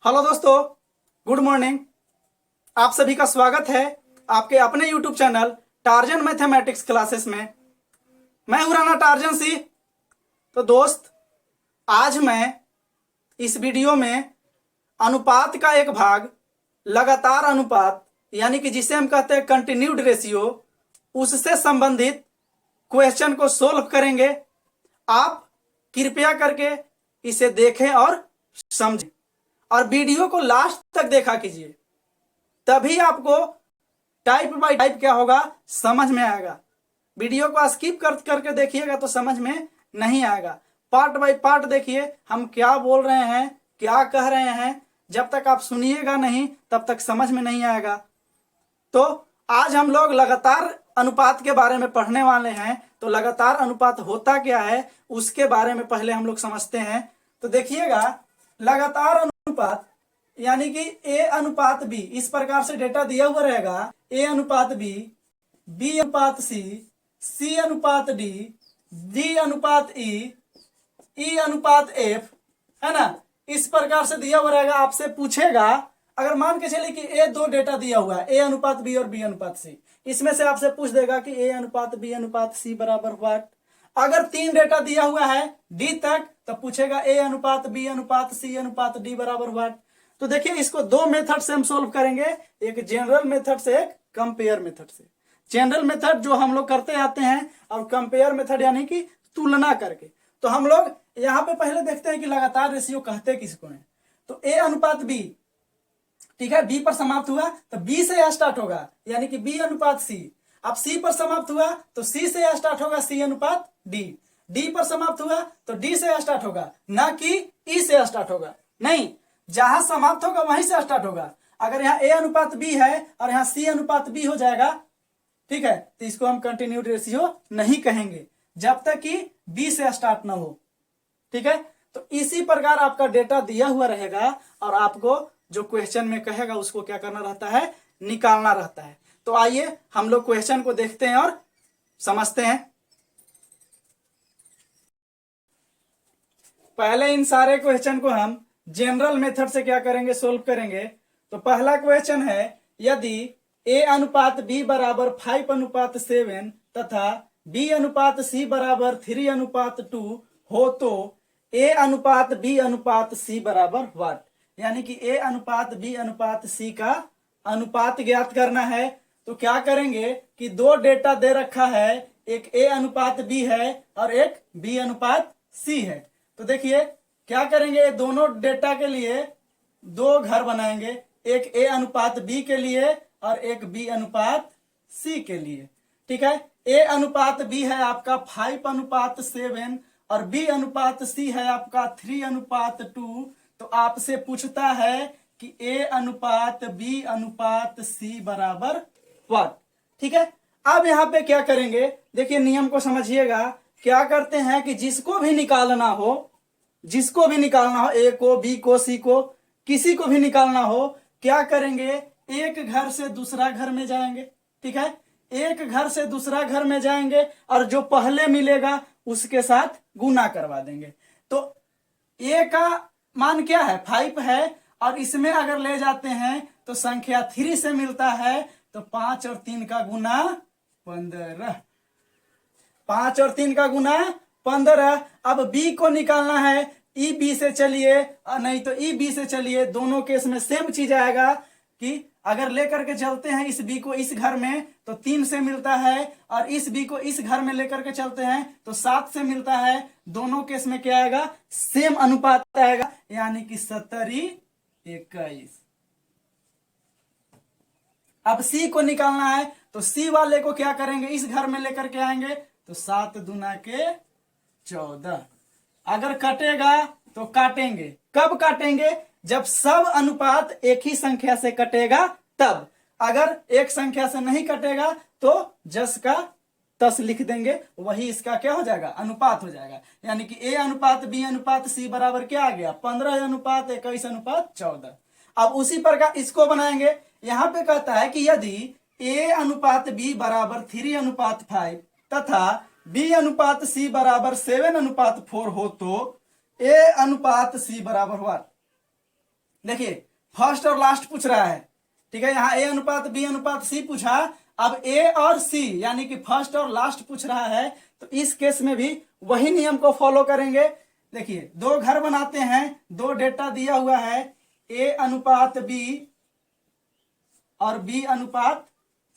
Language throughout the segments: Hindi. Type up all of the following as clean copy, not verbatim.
हेलो दोस्तों, गुड मॉर्निंग। आप सभी का स्वागत है आपके अपने YouTube channel torsion mathematics classes में। मैं हूं राणा टार्जन सी। तो दोस्त, आज मैं इस वीडियो में अनुपात का एक भाग, लगातार अनुपात यानी कि जिसे हम कहते हैं कंटिन्यूड रेशियो, उससे संबंधित क्वेश्चन को सोल्व करेंगे। आप कृपया करके इसे देखें और समझें और वीडियो को लास्ट तक देखा कीजिए, तभी आपको टाइप बाय टाइप क्या होगा समझ में आएगा। वीडियो को स्किप करके देखिएगा तो समझ में नहीं आएगा। पार्ट बाय पार्ट देखिए हम क्या बोल रहे हैं, क्या कह रहे हैं। जब तक आप सुनिएगा नहीं तब तक समझ में नहीं आएगा। तो आज हम लोग लगातार अनुपात के बारे में पढ़ने वाले हैं। तो लगातार अनुपात होता क्या है उसके बारे में पहले हम लोग समझते हैं। तो देखिएगा, लगातार अनुपात यानी कि ए अनुपात बी, इस प्रकार से डेटा दिया हुआ रहेगा। ए अनुपात बी, बी अनुपात सी, सी अनुपात डी, डी अनुपात ई, ई अनुपात एफ, है ना। इस प्रकार से दिया हुआ रहेगा। आपसे पूछेगा, अगर मान के चलिए कि ए दो डेटा दिया हुआ है, ए अनुपात बी और बी अनुपात सी, इसमें से आपसे पूछ देगा कि ए अनुपात बी अनुपात सी बराबर व्हाट। अगर तीन डेटा दिया हुआ है डी तक, तो पूछेगा ए अनुपात बी अनुपात सी अनुपात डी बराबर व्हाट। तो देखिए, इसको दो मेथड से हम सोल्व करेंगे, एक जनरल मेथड से, एक कंपेयर मेथड से। जनरल मेथड जो हम लोग करते आते हैं और कंपेयर मेथड यानी कि तुलना करके। तो हम लोग यहाँ पे पहले देखते हैं कि लगातार रेशियो कहते किसको है। तो ए अनुपात बी, ठीक है, बी पर समाप्त हुआ तो बी से स्टार्ट होगा, यानी कि बी अनुपात सी। अब सी पर समाप्त हुआ तो सी से स्टार्ट होगा, सी अनुपात डी। डी पर समाप्त हुआ तो डी से स्टार्ट होगा, ना कि ई से स्टार्ट होगा। नहीं, जहां समाप्त होगा वहीं से स्टार्ट होगा। अगर यहाँ ए अनुपात बी है और यहाँ सी अनुपात बी हो जाएगा, ठीक है, तो इसको हम कंटिन्यूड रेशियो नहीं कहेंगे जब तक कि बी से स्टार्ट ना हो। ठीक है, तो इसी प्रकार आपका डेटा दिया हुआ रहेगा और आपको जो क्वेश्चन में कहेगा उसको क्या करना रहता है, निकालना रहता है। तो आइए हम लोग क्वेश्चन को देखते हैं और समझते हैं। पहले इन सारे क्वेश्चन को हम जनरल मेथड से क्या करेंगे, सोल्व करेंगे। तो पहला क्वेश्चन है, यदि ए अनुपात बी बराबर 5 अनुपात 7 तथा बी अनुपात सी बराबर 3 अनुपात 2 हो तो ए अनुपात बी अनुपात सी बराबर व्हाट। यानी कि ए अनुपात बी अनुपात सी का अनुपात ज्ञात करना है। तो क्या करेंगे कि दो डेटा दे रखा है, एक ए अनुपात बी है और एक बी अनुपात सी है। तो देखिए क्या करेंगे, दोनों डेटा के लिए दो घर बनाएंगे, एक ए अनुपात बी के लिए और एक बी अनुपात सी के लिए। ठीक है, ए अनुपात बी है आपका 5 अनुपात 7 और बी अनुपात सी है आपका 3 अनुपात 2। तो आपसे पूछता है कि ए अनुपात बी अनुपात सी बराबर व्हाट। ठीक है, अब यहां पे क्या करेंगे, देखिए नियम को समझिएगा। क्या करते हैं कि जिसको भी निकालना हो, ए को, बी को, सी को, किसी को भी निकालना हो, क्या करेंगे, एक घर से दूसरा घर में जाएंगे। ठीक है, एक घर से दूसरा घर में जाएंगे और जो पहले मिलेगा उसके साथ गुना करवा देंगे। तो ए का मान क्या है, 5 है, और इसमें अगर ले जाते हैं तो संख्या 3 से मिलता है। तो 5 और 3 का गुना 15, 5 और 3 का गुना 15। अब बी को निकालना है, ई बी से चलिए, नहीं तो ई बी से चलिए। दोनों केस में सेम चीज आएगा कि अगर लेकर के चलते हैं इस बी को इस घर में तो 3 से मिलता है, और इस बी को इस घर में लेकर के चलते हैं तो 7 से मिलता है। दोनों केस में क्या आएगा, सेम अनुपात आएगा, यानी कि 70:21। अब सी को निकालना है तो सी वाले को क्या करेंगे, इस घर में लेकर के आएंगे तो 7 दूना के 14। अगर कटेगा तो काटेंगे, कब काटेंगे, जब सब अनुपात एक ही संख्या से कटेगा तब। अगर एक संख्या से नहीं कटेगा तो जस का तस लिख देंगे, वही इसका क्या हो जाएगा, अनुपात हो जाएगा। यानी कि ए अनुपात बी अनुपात सी बराबर क्या आ गया, 15 अनुपात 21 अनुपात 14। अब उसी प्रकार इसको बनाएंगे। यहां पे कहता है कि यदि ए अनुपात बी बराबर 3 अनुपात 5 तथा बी अनुपात सी बराबर 7 अनुपात 4 हो तो ए अनुपात सी बराबर व्हाट। देखिए फर्स्ट और लास्ट पूछ रहा है, ठीक है। यहाँ ए अनुपात बी अनुपात सी पूछा, अब ए और सी यानी कि फर्स्ट और लास्ट पूछ रहा है, तो इस केस में भी वही नियम को फॉलो करेंगे। देखिए दो घर बनाते हैं, दो डेटा दिया हुआ है, ए अनुपात बी और बी अनुपात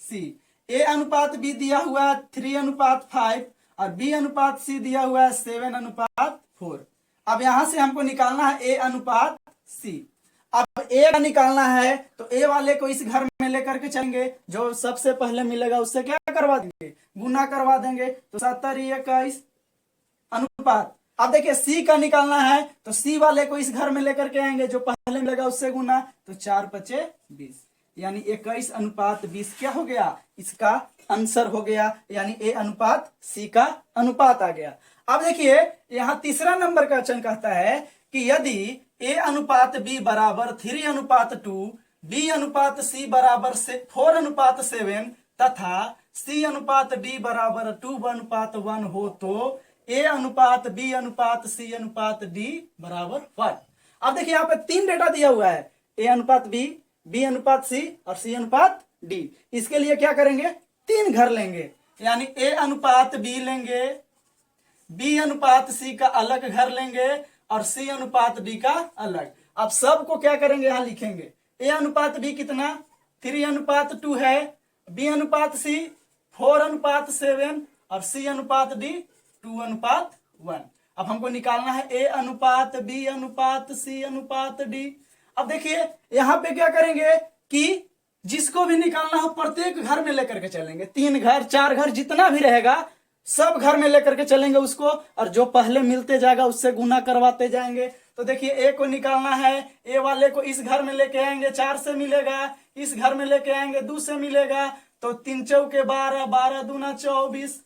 सी। ए अनुपात बी दिया हुआ है 3:5 और बी अनुपात सी दिया हुआ है 7:4। अब यहां से हमको निकालना है ए अनुपात सी। अब ए का निकालना है तो ए वाले को इस घर में लेकर के चलेंगे, जो सबसे पहले मिलेगा उससे क्या करवा देंगे, गुना करवा देंगे। तो 70:21 अनुपात। अब देखिए सी का निकालना है तो सी वाले को इस घर में लेकर के आएंगे, जो पहले मिलेगा उससे गुना, तो 4×5=20 यानी 21:20 क्या हो गया, इसका आंसर हो गया, यानी ए अनुपात सी का अनुपात आ गया। अब देखिए यहाँ तीसरा नंबर का क्वेश्चन कहता है कि यदि ए अनुपात बी बराबर 3:2, बी अनुपात सी बराबर 4:7 तथा सी अनुपात डी बराबर 2:1 हो तो ए अनुपात बी अनुपात सी अनुपात डी बराबर 1। अब देखिए यहाँ पे 3 डेटा दिया हुआ है, ए अनुपात बी अनुपात सी और सी अनुपात डी। इसके लिए क्या करेंगे, 3 घर लेंगे, यानी ए अनुपात बी लेंगे, बी अनुपात सी का अलग घर लेंगे और सी अनुपात डी का अलग। अब सबको क्या करेंगे, यहां लिखेंगे। ए अनुपात बी कितना 3:2 है, बी अनुपात सी 4:7 और सी अनुपात डी 2:1। अब हमको निकालना है ए अनुपात बी अनुपात सी अनुपात डी। अब देखिए यहां पे क्या करेंगे कि जिसको भी निकालना हो प्रत्येक घर में लेकर के चलेंगे, 3 घर 4 घर जितना भी रहेगा सब घर में लेकर के चलेंगे उसको, और जो पहले मिलते जाएगा उससे गुना करवाते जाएंगे। तो देखिए ए को निकालना है, ए वाले को इस घर में लेके आएंगे 4 से मिलेगा, इस घर में लेके आएंगे 2 से मिलेगा, तो 3 चौके 12, 12 दूना 24,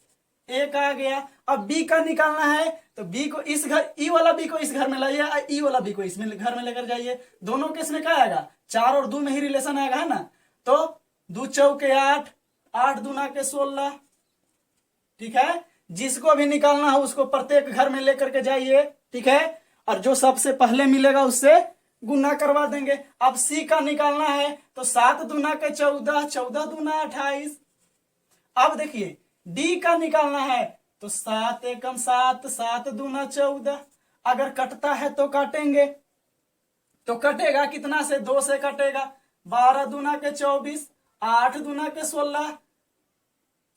1 आ गया। अब बी का निकालना है तो बी को इस घर, ई वाला बी को इस घर में लाइए, ई वाला बी को इसमें घर में लेकर जाइए। दोनों केस में क्या आएगा, 4 और 2 में ही रिलेशन आएगा, है ना। तो 2 चौके 8, 8 दूना के 16, ठीक है। जिसको भी निकालना हो उसको प्रत्येक घर में लेकर के जाइए, ठीक है, और जो सबसे पहले मिलेगा उससे गुना करवा देंगे। अब सी का निकालना है तो 7 दूना के 14, 14 दूना 28। अब देखिए डी का निकालना है तो 7 एकम 7, 7 दूना 14। अगर कटता है तो काटेंगे, तो कटेगा कितना से, 2 से कटेगा, 12 दूना के 24, 8 दूना के 16,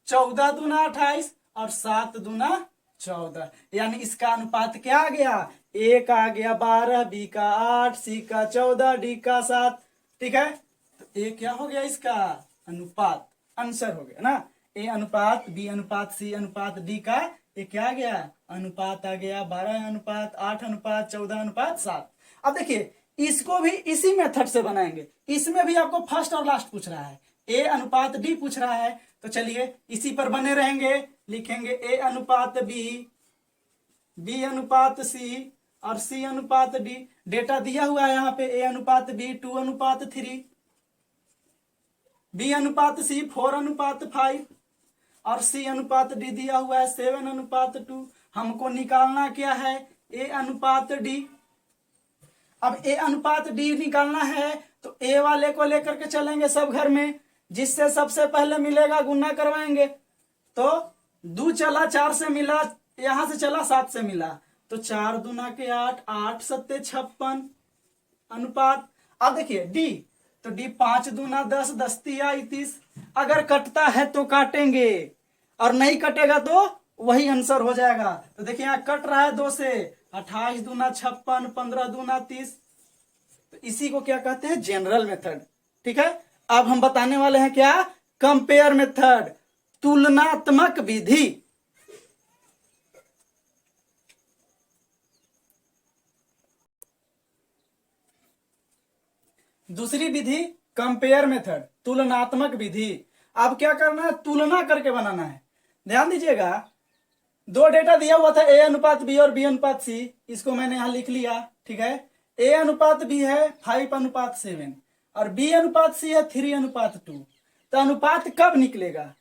14 दूना 28 और 7 दूना 14, यानी इसका अनुपात क्या आ गया, ए का आ गया 12, बी का 8, सी का 14, डी का 7, ठीक है। तो ए क्या हो गया, इसका अनुपात आंसर हो गया ना, ए अनुपात बी अनुपात सी अनुपात डी का ये क्या आ गया, अनुपात आ गया 12:8:14:7। अब देखिए इसको भी इसी मेथड से बनाएंगे, इसमें भी आपको फर्स्ट और लास्ट पूछ रहा है, ए अनुपात डी पूछ रहा है, तो चलिए इसी पर बने रहेंगे। लिखेंगे ए अनुपात बी अनुपात सी और सी अनुपात डी। डेटा दिया हुआ है यहाँ पे, ए अनुपात बी 2:3, बी अनुपात सी 4:5 और सी अनुपात डी दिया हुआ है 7:2। हमको निकालना क्या है, ए अनुपात डी। अब ए अनुपात डी निकालना है तो ए वाले को लेकर के चलेंगे सब घर में, जिससे सबसे पहले मिलेगा गुना करवाएंगे। तो 2 चला 4 से मिला, यहां से चला 7 से मिला, तो 4 दूना के 8, 8 सत्ते 56 अनुपात। अब देखिए डी, तो डी 5 दूना 10, 10 तिया 31। अगर कटता है तो काटेंगे और नहीं कटेगा तो वही आंसर हो जाएगा। तो देखिए यहाँ कट रहा है 2 से, 28 दूना 56, 15 दूना 30। तो इसी को क्या कहते हैं, जनरल मेथड, ठीक है। अब हम बताने वाले हैं क्या, कंपेयर मेथड, तुलनात्मक विधि। दूसरी विधि कंपेयर मेथड, तुलनात्मक विधि। अब क्या करना है, तुलना करके बनाना है। ध्यान दीजिएगा, 2 डेटा दिया हुआ था, ए अनुपात बी और बी अनुपात सी, इसको मैंने यहां लिख लिया, ठीक है। ए अनुपात बी है 5:7 और बी अनुपात सी है 3:2। तो अनुपात कब निकलेगा,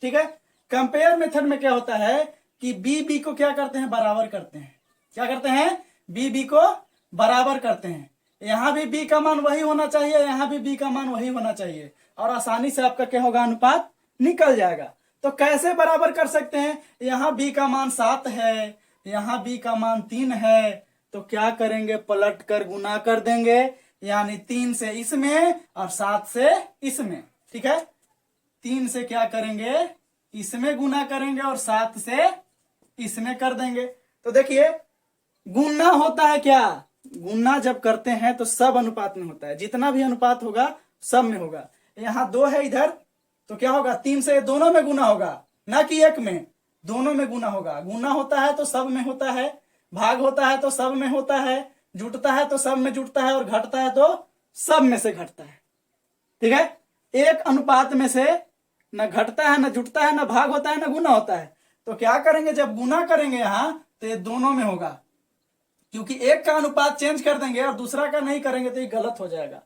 ठीक है। कंपेयर मेथड में क्या होता है कि बी को क्या करते हैं, बराबर करते हैं। क्या करते हैं, बी को बराबर करते हैं। यहाँ भी b का मान वही होना चाहिए, यहाँ भी b का मान वही होना चाहिए, और आसानी से आपका क्या होगा, अनुपात निकल जाएगा। तो कैसे बराबर कर सकते हैं, यहाँ b का मान 7 है, यहाँ b का मान 3 है, तो क्या करेंगे, पलट कर गुना कर देंगे, यानी 3 से इसमें और 7 से इसमें। ठीक है, 3 से क्या करेंगे, इसमें गुना करेंगे और 7 से इसमें कर देंगे। तो देखिए गुना होता है क्या, गुना जब करते हैं तो सब अनुपात में होता है, जितना भी अनुपात होगा सब में होगा। यहाँ 2 है इधर, तो क्या होगा, 3 से दोनों में गुना होगा, ना कि एक में, दोनों में गुना होगा। गुना होता है तो सब में होता है, भाग होता है तो सब में होता है, जुटता है तो सब में जुटता है, और घटता है तो सब में से घटता है। ठीक है, एक अनुपात में से न घटता है, न जुटता है, न भाग होता है, न गुना होता है। तो क्या करेंगे, जब गुना करेंगे यहां तो ये दोनों में होगा, क्योंकि एक का अनुपात चेंज कर देंगे और दूसरा का नहीं करेंगे तो ये गलत हो जाएगा।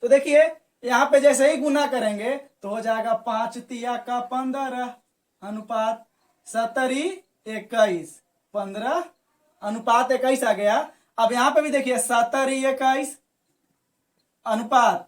तो देखिए यहाँ पे जैसे ही गुना करेंगे तो हो जाएगा 5 तिया का 15 अनुपात 70 21, 15 अनुपात 21 आ गया। अब यहाँ पे भी देखिए 70 21 अनुपात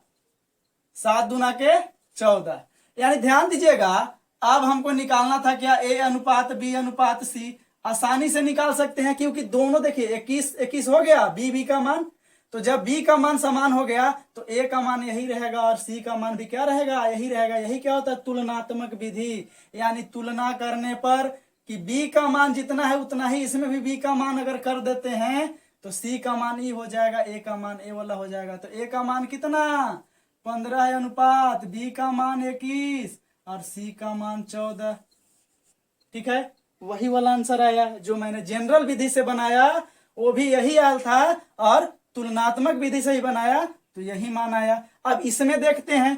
7 दूना के 14, यानी ध्यान दीजिएगा, अब हमको निकालना था क्या, ए अनुपात बी अनुपात सी। आसानी से निकाल सकते हैं, क्योंकि दोनों देखिए 21 21 हो गया, बी का मान, तो जब बी का मान समान हो गया तो ए का मान यही रहेगा और सी का मान भी क्या रहेगा, यही रहेगा। यही क्या होता है, तुलनात्मक विधि, यानी तुलना करने पर कि बी का मान जितना है उतना ही इसमें भी बी का मान अगर कर देते हैं तो सी का मान ई हो जाएगा, ए का मान ए वाला हो जाएगा। तो ए का मान कितना 15 है अनुपात, बी का मान 21 और सी का मान 14। ठीक है, वही वाला आंसर आया जो मैंने जनरल विधि से बनाया, वो भी यही आया था, और तुलनात्मक विधि से ही बनाया तो यही मान आया। अब इसमें देखते हैं,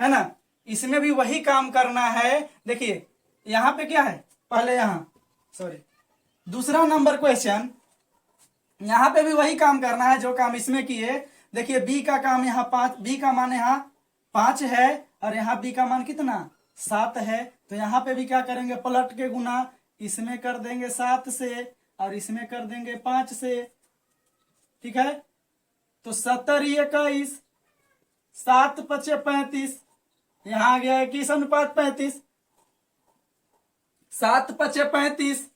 है ना, इसमें भी वही काम करना है। देखिए यहाँ पे क्या है, पहले यहाँ सॉरी दूसरा नंबर क्वेश्चन, यहाँ पे भी वही काम करना है जो काम इसमें किए। देखिए बी का काम यहाँ 5, बी का मान यहाँ 5 है और यहाँ बी का मान कितना 7 है। तो यहाँ पे भी क्या करेंगे, पलट के गुना, इसमें कर देंगे 7 से और इसमें कर देंगे 5 से। ठीक है, तो 70 21, 7 5 35, यहाँ आ गया 21 अनुपात 35, 7 5 35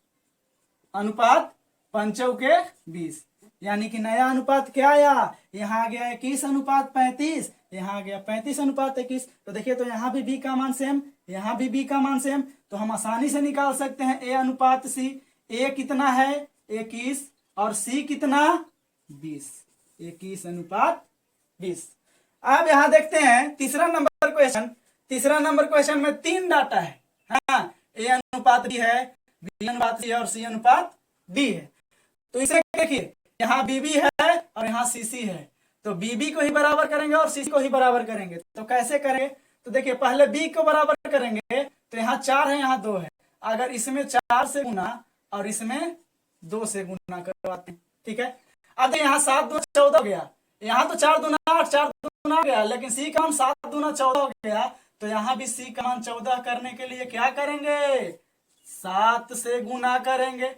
अनुपात 5 के 20, यानी कि नया अनुपात क्या आया, यहाँ आ गया 21 अनुपात 35, यहाँ आ गया 35 अनुपात 21। तो देखिए, तो यहाँ भी बी का मान सेम, यहाँ भी बी का मान सेम, तो हम आसानी से निकाल सकते हैं ए अनुपात सी। ए कितना है 21 और सी कितना 20, 21 अनुपात 20। अब यहाँ देखते हैं तीसरा नंबर क्वेश्चन। तीसरा नंबर क्वेश्चन में 3 डाटा है, हाँ, ए अनुपात बी है, बी अनुपात सी है और सी अनुपात डी है। तो इसे देखिए, यहाँ बीबी है और यहाँ सीसी है, तो बीबी को ही बराबर करेंगे और सीसी को ही बराबर करेंगे। तो कैसे करेंगे, तो देखिए पहले बी को बराबर करेंगे, तो यहाँ 4 है यहाँ 2 है, अगर इसमें 4 से गुना और इसमें 2 से गुना करवाते हैं। ठीक है, अब यहाँ 7 दूना 14 हो गया, यहाँ तो 4 दूना 8 4 दूना हो गया, लेकिन सी का मान 7 दूना 14 हो गया। तो यहाँ भी सी का मान 14 करने के लिए क्या करेंगे, 7 से गुना करेंगे।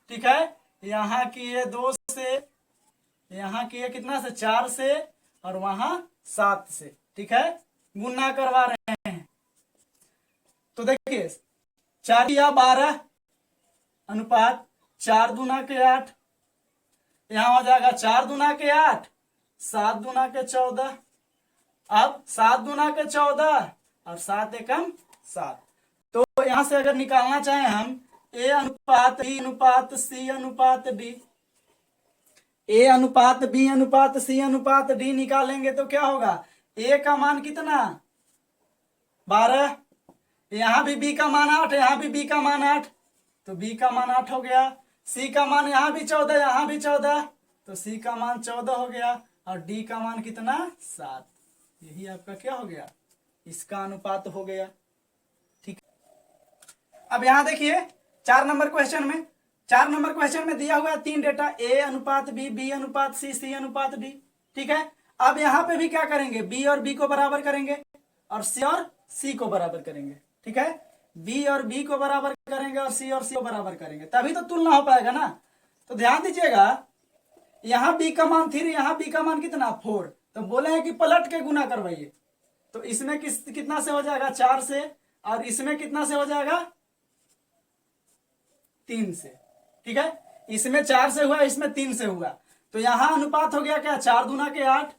ठीक है, यहाँ किए 2 से, यहाँ किए कितना से 4 से और वहां 7 से। ठीक है, गुना करवा रहे हैं। तो देखिए 4 या 12 अनुपात 4 दूना के 8, यहां हो जाएगा 4 दूना के 8, 7 दूना के 14। अब 7 दूना के 14 और 7 एकम 7। तो यहां से अगर निकालना चाहें हम ए अनुपात बी अनुपात सी अनुपात डी, ए अनुपात बी अनुपात सी अनुपात डी निकालेंगे तो क्या होगा, ए का मान कितना 12, यहां भी बी का मान 8, यहां भी बी का मान 8, तो बी का मान 8 हो गया। सी का मान यहां भी 14, यहां भी 14, तो सी का मान 14 हो गया और डी का मान कितना 7। यही आपका क्या हो गया, इसका अनुपात हो गया। ठीक, अब यहां देखिए 4 नंबर क्वेश्चन में, 4 नंबर क्वेश्चन में दिया हुआ है 3 डेटा, ए अनुपात बी, बी अनुपात सी, सी अनुपात डी। ठीक है, अब यहाँ पे भी क्या करेंगे, बी और बी को बराबर करेंगे और सी को बराबर करेंगे। ठीक है, बी और बी को बराबर करेंगे और सी को बराबर करेंगे, तभी तो तुलना हो पाएगा ना। तो ध्यान दीजिएगा, यहाँ बी का मान 3, यहाँ बी का मान कितना 4, तो बोले हैं कि पलट के गुना करवाइए। तो इसमें कितना से हो जाएगा 4 से, और इसमें कितना से हो जाएगा 3 से। ठीक है, इसमें 4 से हुआ, इसमें 3 से हुआ, तो यहां अनुपात हो गया क्या 4 दूना के 8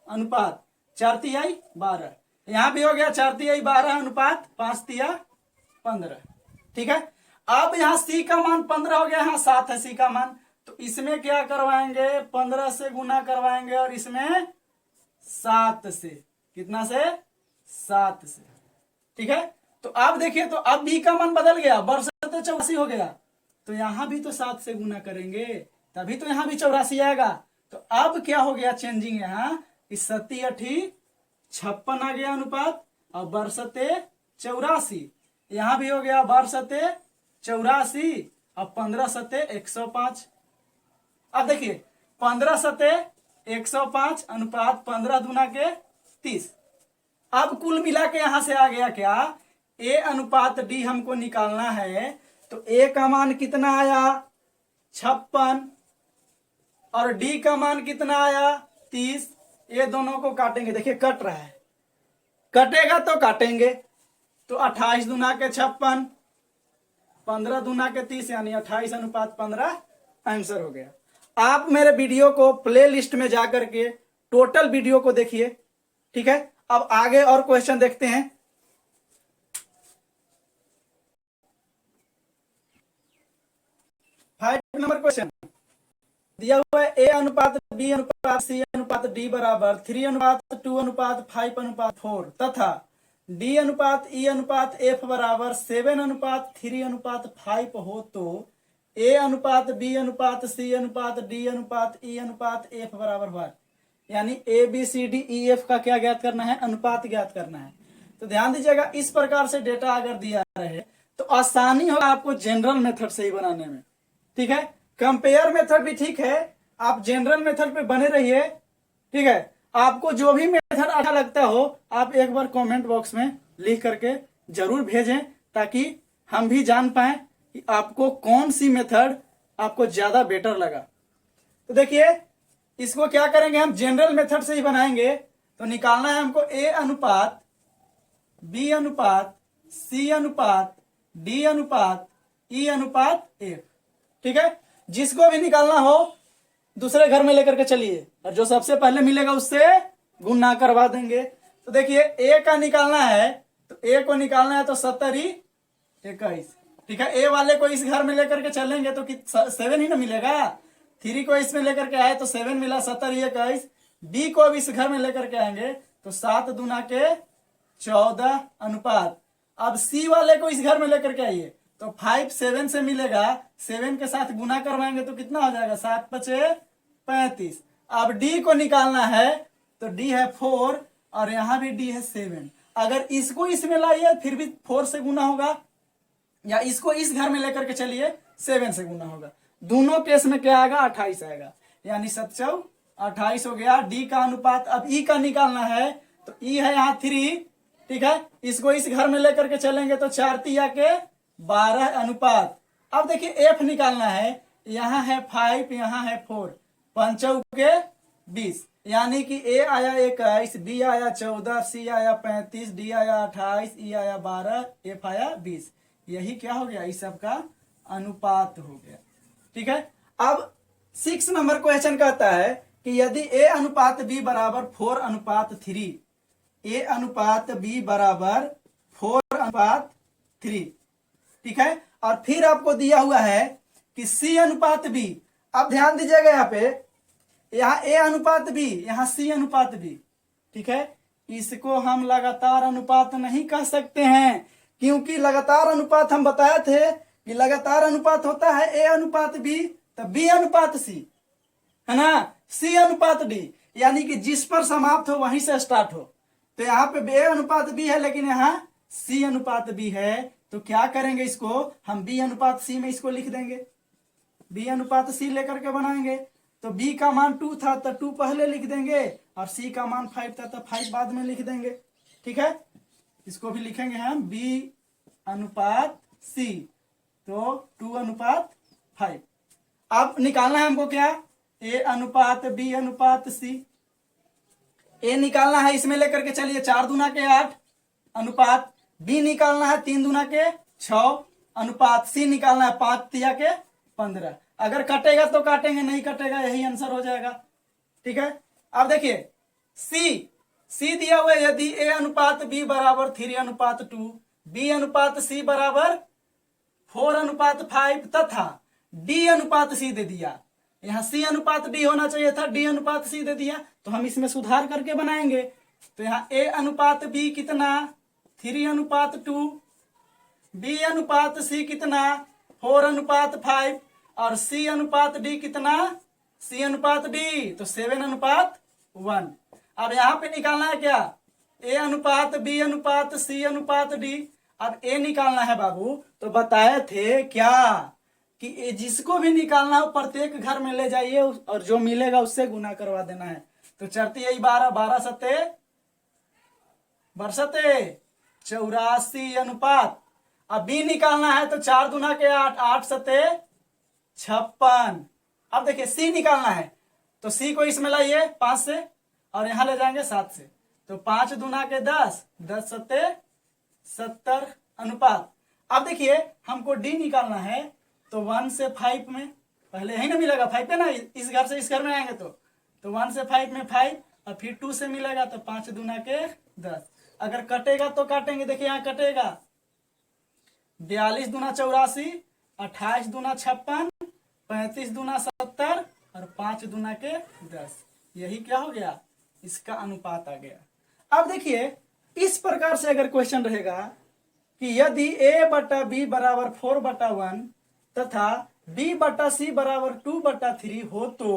अनुपात 4 तिहाई 12। यहां भी हो गया 4 तिहाई 12 अनुपात 5 तिया 15। ठीक है, अब यहाँ सी का मान 15 हो गया, यहाँ 7 है सी का मान, तो इसमें क्या करवाएंगे 15 से गुना करवाएंगे, और इसमें 7 से, कितना से 7 से। ठीक है, तो अब देखिए, तो अब बी का मान बदल गया, बरसते 84 हो गया, तो यहां भी तो 7 से गुना करेंगे, तभी तो यहां भी 84 आएगा। तो अब क्या हो गया चेंजिंग, यहाँ इस 7 8 56 आ गया अनुपात, और बरसते 84, यहां भी हो गया बरसते 84, और 15 सते 105। अब देखिए 15 सते 105 अनुपात 15 दूना के 30। अब कुल मिला के यहां से आ गया क्या, ए अनुपात डी हमको निकालना है, तो ए का मान कितना आया 56, और डी का मान कितना आया 30। ये दोनों को काटेंगे, देखिए कट रहा है, कटेगा तो काटेंगे, तो 28 दूना के 56, 15 दूना के 30, यानी 28 अनुपात 15 आंसर हो गया। आप मेरे वीडियो को प्ले लिस्ट में जाकर के टोटल वीडियो को देखिए। ठीक है, अब आगे और क्वेश्चन देखते हैं। 5 नंबर क्वेश्चन दिया हुआ है, ए अनुपात बी अनुपात सी अनुपात डी बराबर 3 अनुपात 2 अनुपात 5 अनुपात 4 तथा डी अनुपात ई अनुपात एफ बराबर 7 अनुपात 3 अनुपात 5 हो, तो ए अनुपात बी अनुपात सी अनुपात डी अनुपात ई अनुपात एफ बराबर हुआ, यानी A B C D E F का क्या ज्ञात करना है, अनुपात ज्ञात करना है। तो ध्यान दीजिएगा, इस प्रकार से डेटा अगर दिया रहे तो आसानी होगा आपको जनरल मेथड से ही बनाने में। ठीक है, कंपेयर मेथड भी ठीक है, आप जनरल मेथड पे बने रहिए। ठीक है, आपको जो भी मेथड अच्छा लगता हो आप एक बार कमेंट बॉक्स में लिख करके जरूर भेजें, ताकि हम भी जान पाए कि आपको कौन सी मेथड आपको ज्यादा बेटर लगा। तो देखिए, इसको क्या करेंगे, हम जनरल मेथड से ही बनाएंगे। तो निकालना है हमको ए अनुपात बी अनुपात सी अनुपात डी अनुपात ई अनुपात एफ। ठीक है, जिसको भी निकालना हो दूसरे घर में लेकर के चलिए, और जो सबसे पहले मिलेगा उससे गुना करवा देंगे। तो देखिए, ए का निकालना है, तो ए को निकालना है तो 70 21। ठीक है, ए वाले को इस घर में लेकर के चलेंगे तो 7 ही ना मिलेगा, 3 को इसमें लेकर के आए तो 7 मिला, 70 21। बी को अब इस घर में लेकर के आएंगे तो 7 दूना के 14 अनुपात। अब सी वाले को इस घर में लेकर के आइए तो 5 7 से मिलेगा, 7 के साथ गुना करवाएंगे तो कितना हो जाएगा 7 5 35। अब डी को निकालना है, तो डी है 4 और यहां भी डी है 7। अगर इसको इसमें लाइए फिर भी 4 से गुना होगा, या इसको इस घर में लेकर के चलिए 7 से गुना होगा। दोनों केस में क्या आएगा 28 आएगा, यानी 7 4 28 हो गया। डी का अनुपात अब ई का निकालना है, तो ई है यहाँ 3। ठीक है, इसको इस घर में लेकर के चलेंगे तो 4 तिया के 12 अनुपात। अब देखिए एफ निकालना है, यहाँ है 5 यहाँ है 4, 5 के 20, यानी कि ए आया 21, बी आया 14, सी आया 35, डी आया 28, ई आया 12, एफ आया 20। यही क्या हो गया, इस सब का अनुपात हो गया। ठीक है, अब 6 नंबर क्वेश्चन कहता है कि यदि ए अनुपात बी बराबर 4 अनुपात 3, ए अनुपात बी बराबर 4 अनुपात 3। ठीक है, और फिर आपको दिया हुआ है कि सी अनुपात बी। अब ध्यान दीजिएगा, यहाँ पे यहाँ ए अनुपात बी, यहाँ सी अनुपात बी। ठीक है, इसको हम लगातार अनुपात नहीं कह सकते हैं, क्योंकि लगातार अनुपात हम बताए थे कि लगातार अनुपात होता है ए अनुपात बी, तो बी अनुपात सी है ना, सी अनुपात डी, यानी कि जिस पर समाप्त हो वहीं से स्टार्ट हो। तो यहाँ पे बी अनुपात बी है, लेकिन यहाँ सी अनुपात बी है, तो क्या करेंगे, इसको हम बी अनुपात सी में इसको लिख देंगे, बी अनुपात सी लेकर के बनाएंगे। तो बी का मान 2 था तो 2 पहले लिख देंगे, और सी का मान 5 था तो 5 बाद में लिख देंगे। ठीक है, इसको भी लिखेंगे हम बी अनुपात सी, तो 2 अनुपात 5। अब निकालना है हमको क्या, ए अनुपात बी अनुपात सी। ए निकालना है, इसमें लेकर के चलिए 4 दूना के 8 अनुपात बी निकालना है 3 दूना के 6 अनुपात सी निकालना है 5 तिया के 15। अगर कटेगा तो काटेंगे, नहीं कटेगा यही आंसर हो जाएगा। ठीक है, अब देखिए सी दिया हुआ है, यदि ए अनुपात बी बराबर 3 अनुपात 2, बी अनुपात सी बराबर 4 अनुपात 5 तथा डी अनुपात सी दे दिया। यहाँ सी अनुपात डी होना चाहिए था, डी अनुपात सी दे दिया, तो हम इसमें सुधार करके बनाएंगे। तो यहाँ ए अनुपात बी कितना 3 अनुपात 2, बी अनुपात सी कितना 4 अनुपात 5 और सी अनुपात डी कितना सी अनुपात डी तो 7 अनुपात 1। अब यहाँ पे निकालना है क्या, ए अनुपात बी अनुपात सी अनुपात डी। अब ए निकालना है बाबू, तो बताए थे क्या कि ए जिसको भी निकालना हो प्रत्येक घर में ले जाइए और जो मिलेगा उससे गुना करवा देना है। तो चढ़ती यही 12 12 सते 84 अनुपात। अब बी निकालना है तो 4 दूना के 8 8 सते 56। अब देखिए सी निकालना है तो सी को इसमें लाइए 5 से और यहां ले जाएंगे 7 से, तो 5 दूना के 10 10 सते 70 अनुपात। अब देखिए हमको डी निकालना है तो 1 से 5 में पहले यही ना मिलेगा 5 पे ना, इस घर से इस घर में आएंगे तो 1 से 5 में 5 और फिर 2 से मिलेगा तो 5 दूना के 10। अगर कटेगा तो काटेंगे, देखिए यहाँ कटेगा 42 दूना 84, 28 दूना 56, 35 दूना 70 और 5 दूना के 10। यही क्या हो गया, इसका अनुपात आ गया। अब देखिए इस प्रकार से अगर क्वेश्चन रहेगा कि यदि a बटा b बराबर 4/1 तथा b बटा c बराबर 2/3 हो तो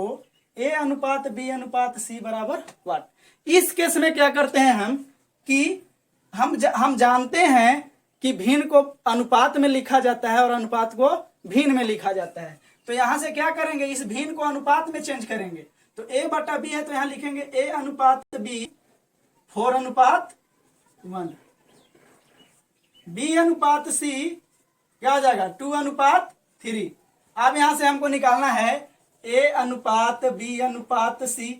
a अनुपात b अनुपात c बराबर व्हाट। इस केस में क्या करते हैं हम कि हम जानते हैं कि भिन्न को अनुपात में लिखा जाता है और अनुपात को भिन्न में लिखा जाता है। तो यहां से क्या करेंगे, इस भिन्न को अनुपात में चेंज करेंगे। तो a बटा b है तो यहां लिखेंगे a अनुपात b 4 अनुपात 1, b अनुपात c क्या हो जाएगा 2 अनुपात 3। अब यहां से हमको निकालना है a अनुपात b अनुपात c।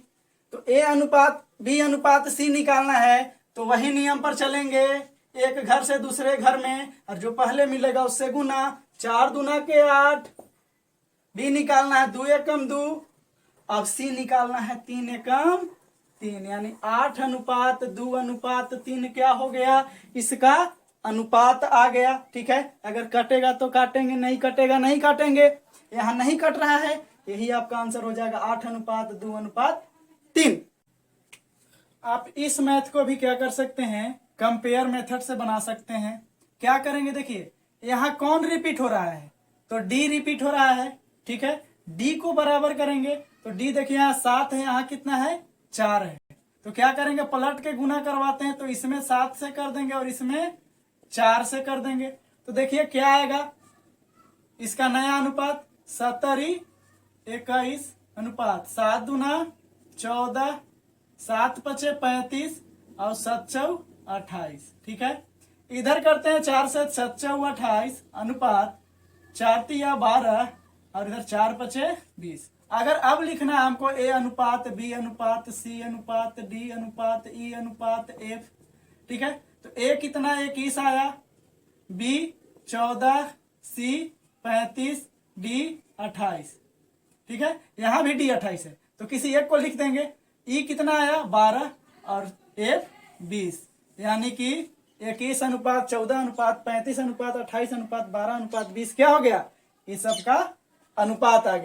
तो a अनुपात b अनुपात c निकालना है तो वही नियम पर चलेंगे, एक घर से दूसरे घर में और जो पहले मिलेगा उससे गुना। 4 दूना के 8, b निकालना है 2 एकम 2, अब c निकालना है 3 एकम 3, यानी 8 अनुपात 2 अनुपात 3 क्या हो गया, इसका अनुपात आ गया। ठीक है, अगर कटेगा तो काटेंगे, नहीं कटेगा नहीं काटेंगे। यहाँ नहीं कट रहा है, यही आपका आंसर हो जाएगा 8 अनुपात 2 अनुपात 3। आप इस मैथ को भी क्या कर सकते हैं, कंपेयर मेथड से बना सकते हैं। क्या करेंगे, देखिए यहाँ कौन रिपीट हो रहा है तो डी रिपीट हो रहा है। ठीक है, डी को बराबर करेंगे तो डी देखिए यहाँ 7 है, यहाँ कितना है 4 है। तो क्या करेंगे, पलट के गुना करवाते हैं तो इसमें 7 से कर देंगे और इसमें 4 से कर देंगे। तो देखिए क्या आएगा, इसका नया अनुपात 70 21 अनुपात 7 दूना 14, 7 पचे 35 और 7 चौ 28। ठीक है, इधर करते हैं 4 से 7 चौ 28 अनुपात 4 तिया 12 और इधर 4 पचे 20। अगर अब लिखना है हमको a अनुपात b अनुपात c अनुपात d अनुपात e अनुपात f। ठीक है, तो a कितना 21 आया, b 14, c 35, d 28। ठीक है, यहां भी d 28 है तो किसी एक को लिख देंगे। e कितना आया 12 और f 20, यानी कि 21 अनुपात 14 अनुपात 35 अनुपात 28 अनुपात 12 अनुपात 20 क्या हो गया, इस सब का अनुपात आ गया।